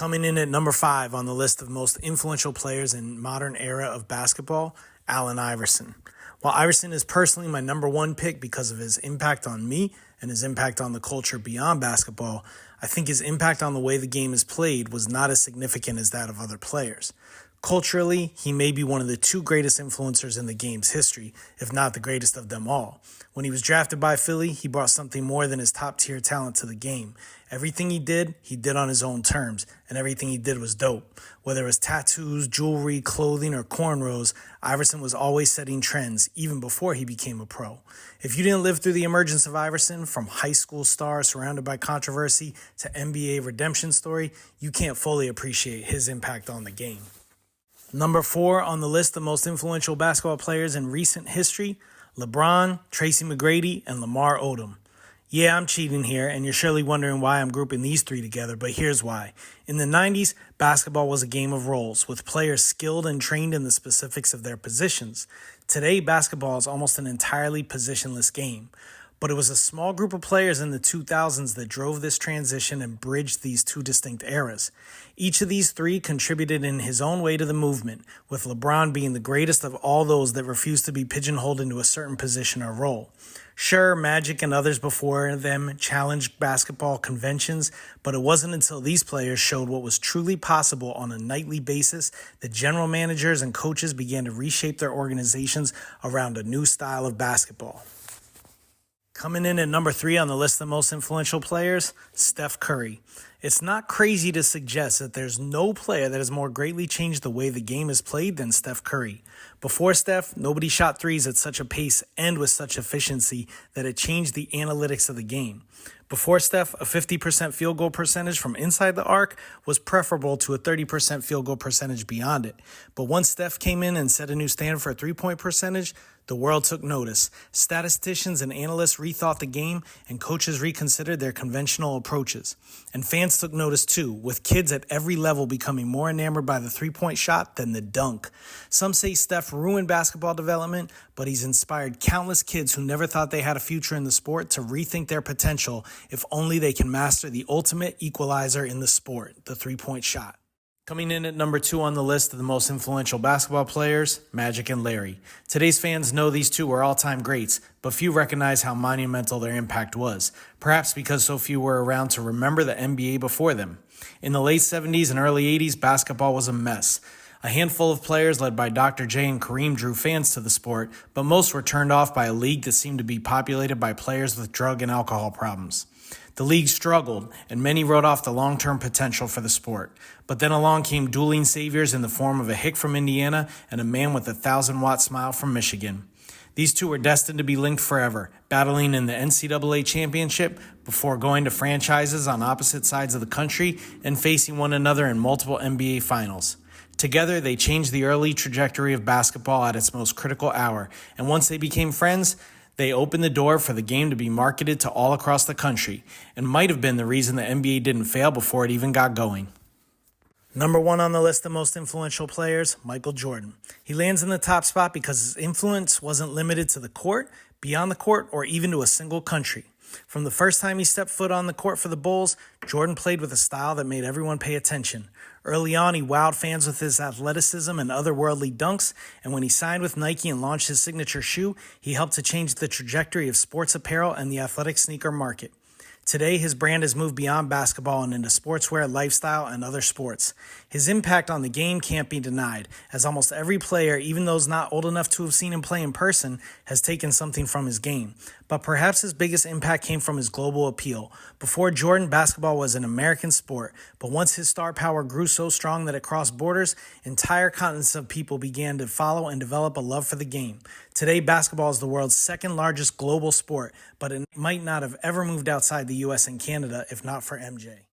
Coming in at number 5 on the list of most influential players in modern era of basketball, Allen Iverson. While Iverson is personally my number 1 pick because of his impact on me and his impact on the culture beyond basketball, I think his impact on the way the game is played was not as significant as that of other players. Culturally, he may be one of the 2 greatest influencers in the game's history, if not the greatest of them all. When he was drafted by Philly, he brought something more than his top-tier talent to the game. Everything he did on his own terms, and everything he did was dope. Whether it was tattoos, jewelry, clothing, or cornrows, Iverson was always setting trends, even before he became a pro. If you didn't live through the emergence of Iverson, from high school star surrounded by controversy to NBA redemption story, you can't fully appreciate his impact on the game. Number 4 on the list of most influential basketball players in recent history, LeBron, Tracy McGrady, and Lamar Odom. Yeah, I'm cheating here, and you're surely wondering why I'm grouping these 3 together, but here's why. In the 90s, basketball was a game of roles, with players skilled and trained in the specifics of their positions. Today, basketball is almost an entirely positionless game. But it was a small group of players in the 2000s that drove this transition and bridged these 2 distinct eras. Each of these 3 contributed in his own way to the movement, with LeBron being the greatest of all those that refused to be pigeonholed into a certain position or role. Sure, Magic and others before them challenged basketball conventions, but it wasn't until these players showed what was truly possible on a nightly basis that general managers and coaches began to reshape their organizations around a new style of basketball. Coming in at number 3 on the list of most influential players, Steph Curry. It's not crazy to suggest that there's no player that has more greatly changed the way the game is played than Steph Curry. Before Steph, nobody shot threes at such a pace and with such efficiency that it changed the analytics of the game. Before Steph, a 50% field goal percentage from inside the arc was preferable to a 30% field goal percentage beyond it. But once Steph came in and set a new standard for a three-point percentage, the world took notice. Statisticians and analysts rethought the game, and coaches reconsidered their conventional approaches. And fans took notice too, with kids at every level becoming more enamored by the three-point shot than the dunk. Some say Steph ruined basketball development, but he's inspired countless kids who never thought they had a future in the sport to rethink their potential if only they can master the ultimate equalizer in the sport, the three-point shot. Coming in at number 2 on the list of the most influential basketball players, Magic and Larry. Today's fans know these 2 were all-time greats, but few recognize how monumental their impact was, perhaps because so few were around to remember the NBA before them. In the late 70s and early 80s, basketball was a mess. A handful of players led by Dr. J and Kareem drew fans to the sport, but most were turned off by a league that seemed to be populated by players with drug and alcohol problems. The league struggled, and many wrote off the long-term potential for the sport. But then along came dueling saviors in the form of a hick from Indiana and a man with a 1,000-watt smile from Michigan. These 2 were destined to be linked forever, battling in the NCAA championship before going to franchises on opposite sides of the country and facing one another in multiple NBA finals. Together, they changed the early trajectory of basketball at its most critical hour, and once they became friends, they opened the door for the game to be marketed to all across the country, and might have been the reason the NBA didn't fail before it even got going. Number 1 on the list of most influential players, Michael Jordan. He lands in the top spot because his influence wasn't limited to the court, beyond the court, or even to a single country. From the first time he stepped foot on the court for the Bulls, Jordan played with a style that made everyone pay attention. Early on, he wowed fans with his athleticism and otherworldly dunks, and when he signed with Nike and launched his signature shoe, he helped to change the trajectory of sports apparel and the athletic sneaker market. Today, his brand has moved beyond basketball and into sportswear, lifestyle, and other sports. His impact on the game can't be denied, as almost every player, even those not old enough to have seen him play in person, has taken something from his game. But perhaps his biggest impact came from his global appeal. Before Jordan, basketball was an American sport, but once his star power grew so strong that it crossed borders, entire continents of people began to follow and develop a love for the game. Today, basketball is the world's 2nd largest global sport, but it might not have ever moved outside the U.S. and Canada if not for MJ.